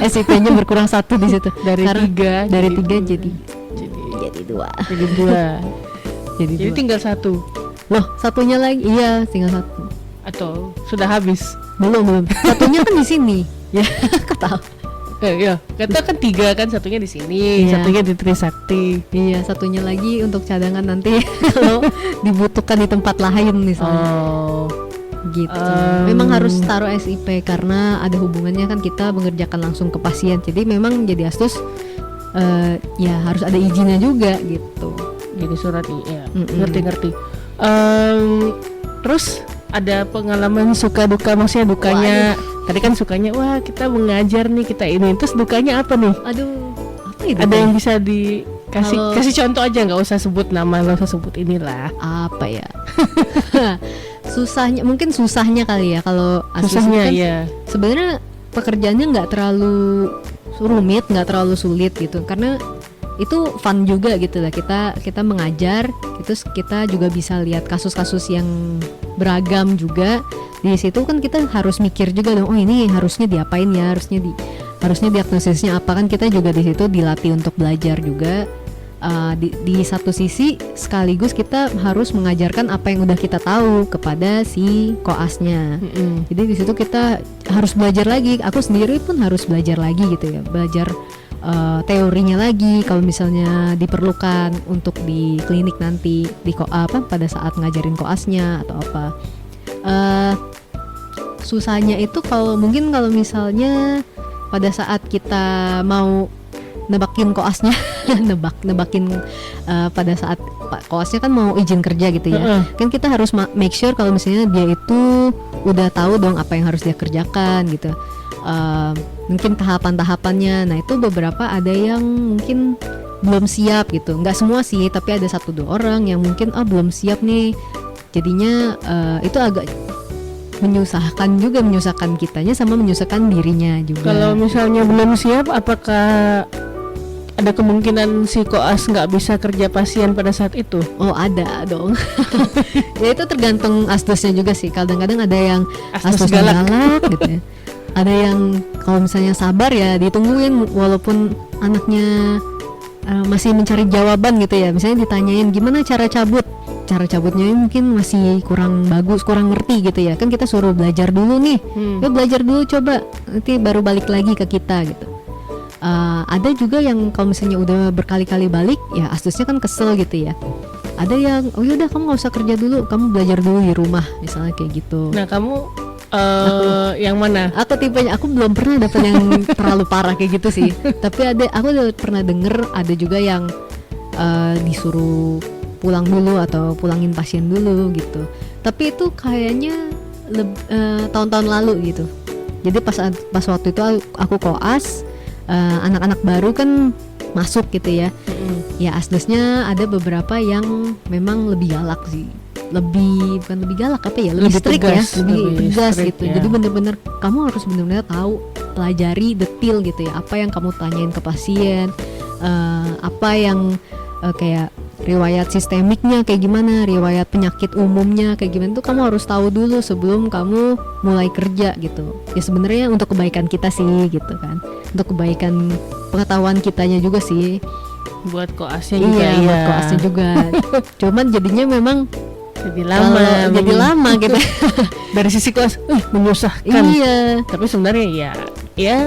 SIP-nya berkurang 1 di situ. Dari 3 jadi 2. Jadi 2. Jadi tinggal 1. Loh, satunya lagi. Iya, tinggal 1. Atau sudah habis? Belum. Satunya kan di sini. Ya, ketahu. Iya, kata kan 3 kan, satunya di sini, Iya. satunya di Trisakti. Iya, satunya lagi untuk cadangan nanti kalau dibutuhkan di tempat lain misalnya. Gitu. Memang harus taruh SIP karena ada hubungannya kan, kita mengerjakan langsung ke pasien. Jadi memang jadi asdos ya harus ada izinnya juga gitu. Jadi surat iya. Ngerti. Terus ada pengalaman suka duka, maksudnya dukanya. Tadi kan sukanya wah kita mengajar nih, kita ini. Terus dukanya apa nih? Aduh, apa itu? Ada yang bisa kasih contoh aja, nggak usah sebut nama, nggak usah sebut inilah. Apa ya? Mungkin susahnya kali ya kalau Susahnya kan ya. sebenarnya pekerjaannya nggak terlalu rumit, nggak terlalu sulit gitu, karena itu fun juga gitu lah, kita mengajar itu, kita juga bisa lihat kasus-kasus yang beragam juga. Di situ kan kita harus mikir juga dong, oh ini harusnya diapain ya, harusnya diagnosisnya apa, kan kita juga di situ dilatih untuk belajar juga. Di satu sisi sekaligus kita harus mengajarkan apa yang udah kita tahu kepada si koasnya. Jadi di situ kita harus belajar lagi, aku sendiri pun harus belajar lagi gitu ya, belajar teorinya lagi kalau misalnya diperlukan untuk di klinik nanti pada saat ngajarin koasnya atau apa. Susahnya itu kalau misalnya pada saat kita mau nebakin koasnya nebakin pada saat koasnya kan mau izin kerja gitu ya, kan kita harus make sure kalau misalnya dia itu udah tahu dong apa yang harus dia kerjakan gitu. Mungkin tahapan-tahapannya. Nah itu beberapa ada yang mungkin belum siap gitu, nggak semua sih, tapi ada 1-2 orang yang mungkin belum siap nih. Jadinya itu agak menyusahkan kitanya sama menyusahkan dirinya juga. Kalau misalnya belum siap, apakah ada kemungkinan si koas nggak bisa kerja pasien pada saat itu? Oh ada dong. Ya itu tergantung asdosnya juga sih. Kadang-kadang ada yang Asdos asdosnya galak. galak gitu ya. Ada yang kalau misalnya sabar ya ditungguin walaupun anaknya masih mencari jawaban gitu ya. Misalnya ditanyain gimana cara cabut. Cara cabutnya mungkin masih kurang bagus, kurang ngerti gitu ya. Kan kita suruh belajar dulu nih. Ya belajar dulu coba. Nanti baru balik lagi ke kita gitu. Ada juga yang kalau misalnya udah berkali-kali balik ya asdosnya kan kesel gitu ya. Ada yang oh yaudah kamu nggak usah kerja dulu, kamu belajar dulu di rumah misalnya kayak gitu. Nah kamu yang mana? Aku tipenya, aku belum pernah dapat yang terlalu parah kayak gitu sih. Tapi aku udah pernah denger ada juga yang disuruh pulang dulu atau pulangin pasien dulu gitu. Tapi itu kayaknya tahun-tahun lalu gitu. Jadi pas waktu itu aku koas, anak-anak baru kan masuk gitu ya. Ya asdosnya ada beberapa yang memang lebih galak sih. Bukan lebih galak apa ya, lebih strict ya, lebih tegas gitu. Ya. Jadi bener-bener kamu harus bener-bener tahu, pelajari detail gitu ya, apa yang kamu tanyain ke pasien, apa yang kayak riwayat sistemiknya kayak gimana, riwayat penyakit umumnya kayak gimana tuh kamu harus tahu dulu sebelum kamu mulai kerja gitu. Ya sebenarnya untuk kebaikan kita sih gitu kan, untuk kebaikan pengetahuan kitanya juga sih. Buat koasnya juga. Iya, buat koasnya juga. Cuman jadinya memang jadi lama gitu. Dari sisi koas menyusahkan. Iya. Tapi sebenarnya ya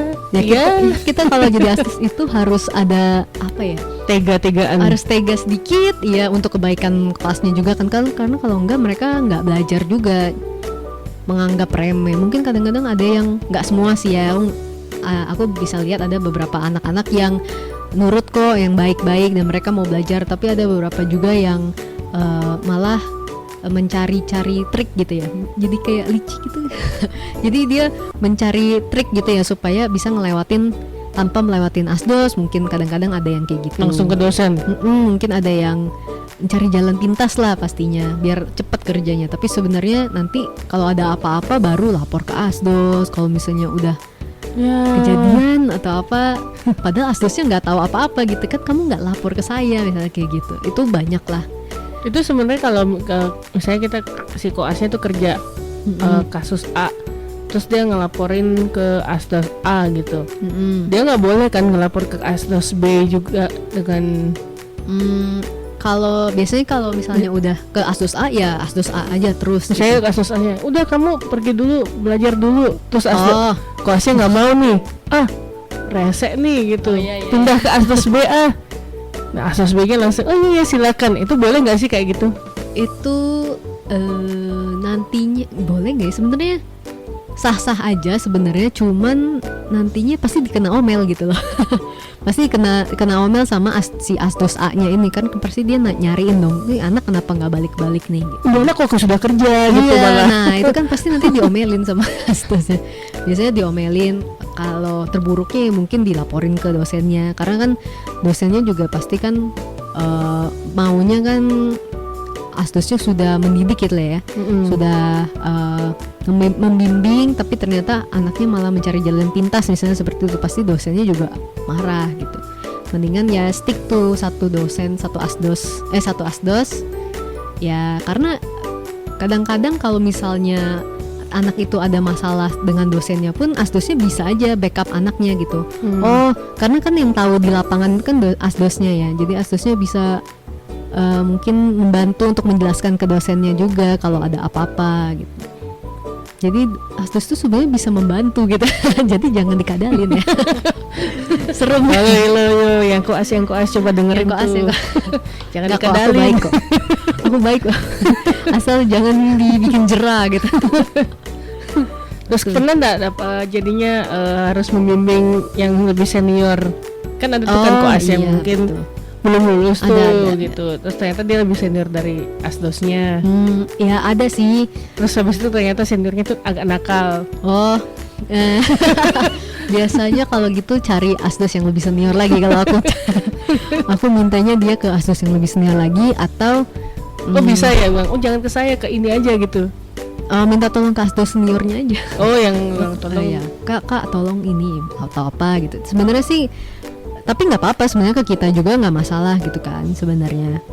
kita kalau jadi asdos itu harus ada apa ya, tega-tegaan, harus tega sedikit ya untuk kebaikan kelasnya juga kan, karena kalau enggak mereka nggak belajar juga, menganggap remeh. Mungkin kadang-kadang ada yang nggak semua sih ya, aku bisa lihat ada beberapa anak-anak yang nurut kok, yang baik-baik dan mereka mau belajar, tapi ada beberapa juga yang malah mencari-cari trik gitu ya, jadi kayak licik gitu. Jadi dia mencari trik gitu ya supaya bisa ngelewatin tanpa melewatin asdos. Mungkin kadang-kadang ada yang kayak gitu, langsung ke dosen. Mungkin ada yang mencari jalan pintas lah pastinya biar cepat kerjanya, tapi sebenarnya nanti kalau ada apa-apa baru lapor ke asdos. Kalau misalnya udah kejadian atau apa, padahal asdosnya nggak tahu apa-apa gitu kan, kamu nggak lapor ke saya misalnya kayak gitu. Itu banyak lah. Itu sebenarnya kalau misalnya kita si koasnya tuh kerja kasus A, terus dia ngelaporin ke asdos A gitu, dia nggak boleh kan ngelapor ke asdos B juga dengan kalau biasanya kalau misalnya udah ke asdos A ya asdos A aja terus. Saya ke asdos A-nya, udah kamu pergi dulu belajar dulu, terus asdos koasnya nggak mau nih, rese nih gitu, pindah ke asdos B A. Nah asdos B-nya langsung iya silakan. Itu boleh nggak sih kayak gitu? Itu nantinya boleh nggak ya? Sebenarnya sah-sah aja sebenarnya, cuman nantinya pasti dikena omel gitu loh. Pasti kena omel sama si asdos A-nya ini kan, pasti dia nyariin dong, ini anak kenapa nggak balik-balik nih gitu. Anak kok sudah kerja gitu malah. Nah itu kan pasti nanti diomelin sama asdosnya. Biasanya diomelin, kalau terburuknya mungkin dilaporin ke dosennya, karena kan dosennya juga pasti kan maunya kan asdosnya sudah mendidik gitu lah ya, sudah membimbing, tapi ternyata anaknya malah mencari jalan pintas misalnya seperti itu, pasti dosennya juga marah gitu. Mendingan ya stick tuh satu asdos ya, karena kadang-kadang kalau misalnya anak itu ada masalah dengan dosennya pun asdosnya bisa aja backup anaknya gitu. Karena kan yang tahu di lapangan kan asdosnya ya, jadi asdosnya bisa mungkin membantu untuk menjelaskan ke dosennya juga kalau ada apa-apa gitu. Jadi asdos itu sebenarnya bisa membantu gitu. Jadi jangan dikadalin ya. Serem. Halo, yang koas coba dengerin tuh. Jangan dikadalin. Aku baik kok. Asal jangan dibikin jera gitu. Terus pernah nggak jadinya harus membimbing yang lebih senior? Kan ada tuh kan koas yang mungkin belum lulus tuh gitu. Terus ternyata dia lebih senior dari asdosnya. Ya ada sih. Terus habis itu ternyata seniornya tuh agak nakal. Biasanya kalau gitu cari asdos yang lebih senior lagi. Kalau aku mintanya dia ke asdos yang lebih senior lagi, atau bisa ya bang, jangan ke saya, ke ini aja gitu. minta tolong ke asdos seniornya aja. Oh, yang tolong. Ya, kak tolong ini atau apa gitu. Sebenarnya sih, tapi nggak apa-apa sebenarnya, ke kita juga nggak masalah gitu kan sebenarnya.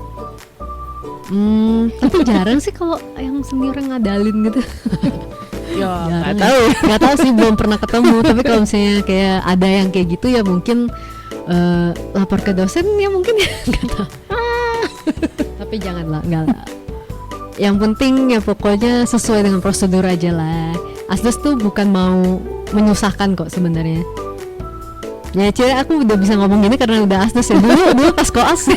Tapi jarang sih kalau yang senior yang ngadalin gitu. Ya, nggak Jarang. tahu. Nggak tahu sih, belum pernah ketemu. Tapi kalau misalnya kayak ada yang kayak gitu ya mungkin lapor ke dosen ya mungkin ya, nggak tahu. Tapi janganlah, nggak lah. Yang penting ya pokoknya sesuai dengan prosedur aja lah. Asdos tuh bukan mau menyusahkan kok sebenarnya. Ya aku udah bisa ngomong gini karena udah asdos ya. Dulu pas koas.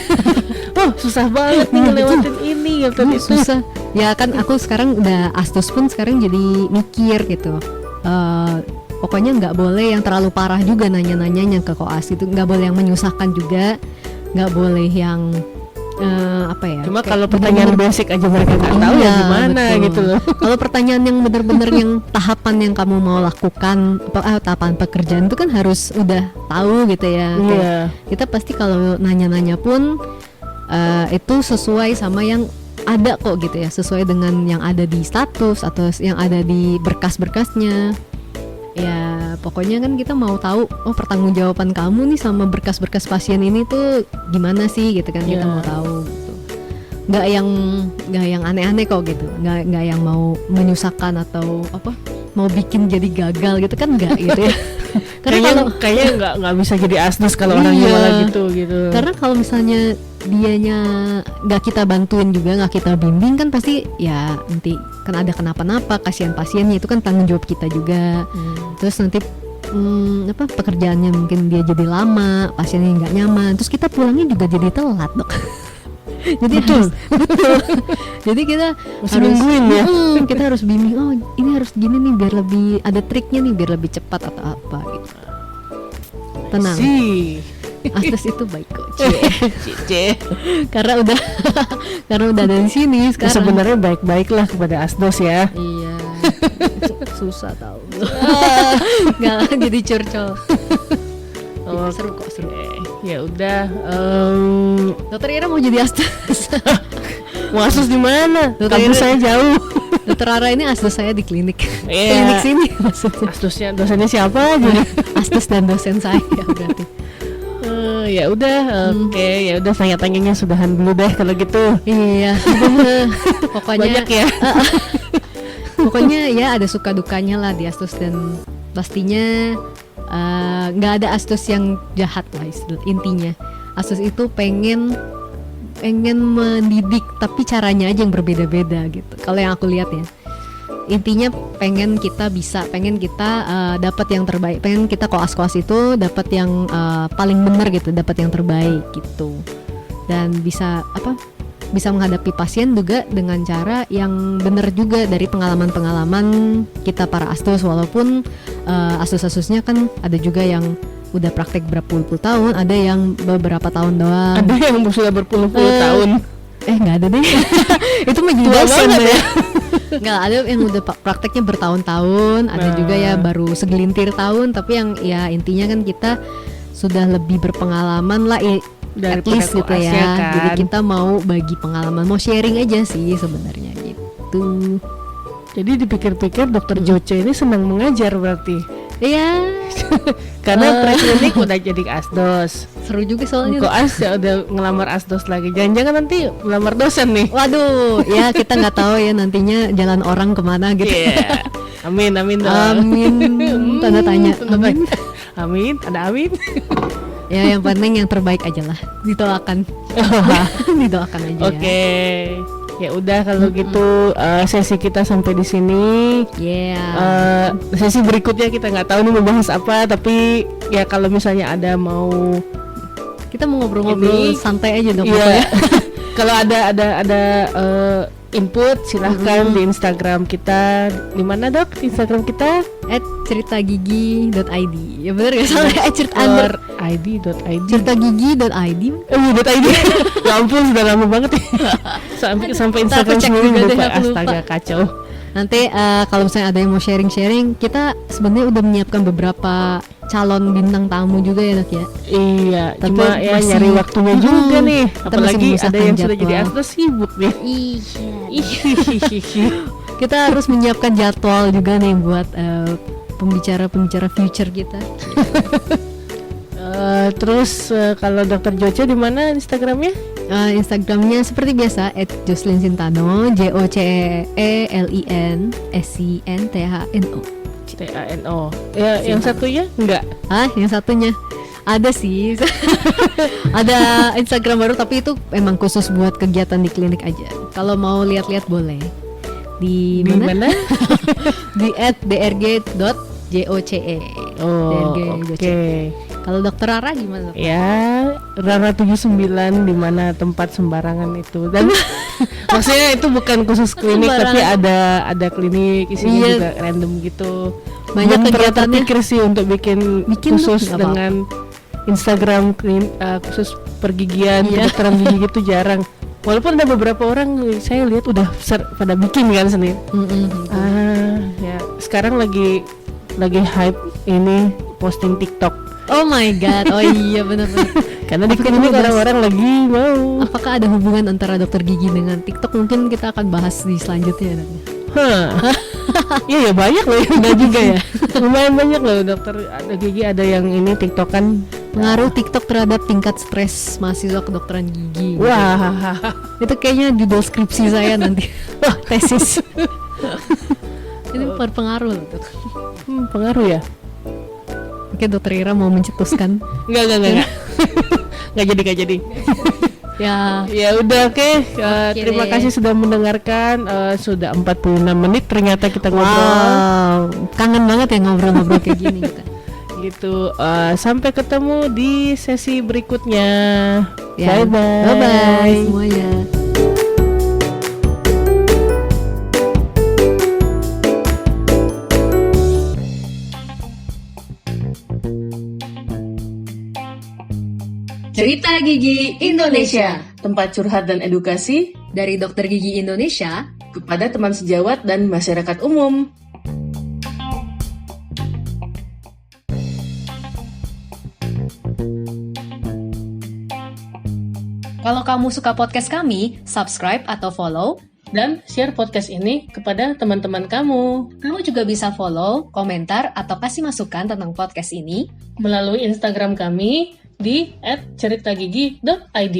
Oh, susah banget nih ngelewatin ini gitu. Susah. Ya kan aku sekarang udah asdos pun sekarang jadi mikir gitu. Pokoknya nggak boleh yang terlalu parah juga nanya-nanyanya ke koas itu. Nggak boleh yang menyusahkan juga. Nggak boleh yang apa ya? Cuma kalau pertanyaan basic aja mereka nggak tahu ya gimana betul. gitu loh. Kalau pertanyaan yang benar-benar yang tahapan yang kamu mau lakukan, tahapan pekerjaan itu kan harus udah tahu gitu ya. Iya. Kayak kita pasti kalau nanya-nanya pun itu sesuai sama yang ada kok gitu ya, sesuai dengan yang ada di status atau yang ada di berkas-berkasnya. Ya pokoknya kan kita mau tahu, oh pertanggungjawaban kamu nih sama berkas-berkas pasien ini tuh gimana sih gitu kan. Kita mau tahu gitu. Nggak yang aneh-aneh kok gitu, nggak yang mau menyusahkan atau apa mau bikin jadi gagal gitu kan, nggak gitu ya. Kayaknya nggak bisa jadi asdos kalau orangnya malah gitu. Karena kalau misalnya dianya nggak kita bantuin juga, nggak kita bimbing kan pasti ya nanti kan ada kenapa-napa, kasihan pasiennya, itu kan tanggung jawab kita juga. Terus nanti pekerjaannya mungkin dia jadi lama, pasiennya nggak nyaman, terus kita pulangnya juga jadi telat dok. Jadi betul. Jadi kita harus nungguin ya. Kita harus bimbing, oh ini harus gini nih biar lebih ada triknya nih, biar lebih cepat atau apa gitu. Tenang. Asdos itu baik kok, Cie. Karena udah ada di sini sekarang. Sebenarnya baik-baik lah kepada asdos ya. Iya. Susah tahu. Nggak jadi curcol. Oh, seru kok, seru. Ya udah. Dokter Ira mau jadi asdos. Mau asdos di mana? Dokter Kampus Ira- saya jauh. Dokter Ara ini asdos saya di klinik. Iya. Klinik sini maksudnya. Asdosnya dosennya siapa aja? Asdos dan dosen saya berarti. Ya udah, oke, ya udah tanya-tanyanya sudahan dulu deh kalau gitu. Iya. Pokoknya Banyak ya. Pokoknya ya ada suka dukanya lah di asdos, dan pastinya nggak ada asdos yang jahat lah intinya. Asdos itu pengen mendidik, tapi caranya aja yang berbeda-beda gitu. Kalau yang aku lihat ya, intinya pengen kita dapat yang terbaik, pengen kita koas itu dapat yang paling benar gitu, dapat yang terbaik gitu, dan bisa menghadapi pasien juga dengan cara yang benar juga dari pengalaman kita para asdos. Walaupun asdos-asdosnya kan ada juga yang udah praktek berpuluh-puluh tahun, ada yang beberapa tahun doang, Ada yang sudah berpuluh-puluh tahun. Nggak ada deh. Itu mah jadi Tua dosen banget ya. Nggak, ada yang udah prakteknya bertahun-tahun, ada juga ya baru segelintir tahun, tapi yang ya intinya kan kita sudah lebih berpengalaman lah at least gitu ya. Kan? Jadi kita mau bagi pengalaman, mau sharing aja sih sebenarnya gitu. Jadi dipikir-pikir dokter Joce ini senang mengajar berarti. Iya. Karena preklinik udah jadi asdos. Seru juga soalnya. Koas ya udah ngelamar asdos lagi. Jangan-jangan nanti melamar dosen nih. Waduh, ya kita nggak tahu ya nantinya jalan orang kemana gitu. Yeah. Amin dong. Amin. Tanda tanya. Amin. Amin. Ada amin. Ya yang penting yang terbaik aja lah. Didoakan. Didoakan aja. Oke. Ya udah kalau gitu sesi kita sampai di sini. Yeah. Sesi berikutnya kita nggak tahu nih mau bahas apa, tapi ya kalau misalnya ada Kita mau ngobrol-ngobrol santai aja dong. Iya. Kalau ada input silahkan di Instagram kita. Di mana dok? Instagram kita @ceritagigi.id. Ya bener gak salah? @id.id. Ceritagigi.id. .id. Ya ampun sudah lama banget ya. Sampai Instagram cek sendiri juga deh, lupa. aku lupa. Astaga kacau. Nanti kalau misalnya ada yang mau sharing-sharing, kita sebenarnya udah menyiapkan beberapa calon bintang tamu juga ya dok ya. Iya, Tapi cuma ya masih- nyari waktunya juga nih. kita masih Apalagi ada memisahkan yang sudah jadi jadwal. asdos sibuk nih. Iya. Ih. Kita harus menyiapkan jadwal juga nih buat pembicara-pembicara future kita. Terus kalau Dokter Joce di mana Instagramnya? Instagramnya seperti biasa @jocelyn_sintano, JOCELINSINTHNO. TANO. Ya, yang satunya enggak? Yang satunya ada sih. Ada Instagram baru tapi itu emang khusus buat kegiatan di klinik aja. Kalau mau lihat-lihat boleh. Di mana? Di @drg.joce. Oh, oke. Kalau Dokter Rara gimana? Ya, Rara 79 di mana tempat sembarangan itu. Dan maksudnya itu bukan khusus klinik tapi ada klinik isinya juga random gitu. Banyak kegiatannya. Pikir sih untuk bikin khusus dengan Instagram khusus pergigian, kedokteran gigi gitu jarang. Walaupun ada beberapa orang saya lihat udah pada bikin kan sendiri. Ya sekarang lagi hype ini posting TikTok. Oh my god, oh iya benar-benar. Karena di klinik orang-orang lagi mau. Apakah ada hubungan antara dokter gigi dengan TikTok? Mungkin kita akan bahas di selanjutnya. Iya ya banyak loh yang enggak juga ya. Lumayan banyak loh dokter ada gigi ada yang ini TikTokan. Pengaruh TikTok terhadap tingkat stres mahasiswa kedokteran gigi. Wah, itu kayaknya judul skripsi saya nanti. Wah, tesis. Ini berpengaruh loh. Pengaruh ya. Oke, Dokter Ira mau mencetuskan. Enggak. Enggak jadi. Ya udah oke. Terima kasih sudah mendengarkan. Sudah 46 menit ternyata kita ngobrol. Wow, kangen banget ya ngobrol-ngobrol kayak gini kita. Gitu. Sampai ketemu di sesi berikutnya. Ya, bye semuanya. Cerita Gigi Indonesia, tempat curhat dan edukasi Dari Dokter Gigi Indonesia kepada teman sejawat dan masyarakat umum. Kalau kamu suka podcast kami, subscribe atau follow. Dan share podcast ini kepada teman-teman kamu. Kamu juga bisa follow, komentar, atau kasih masukan tentang podcast ini melalui Instagram kami di @ceritagigi.id.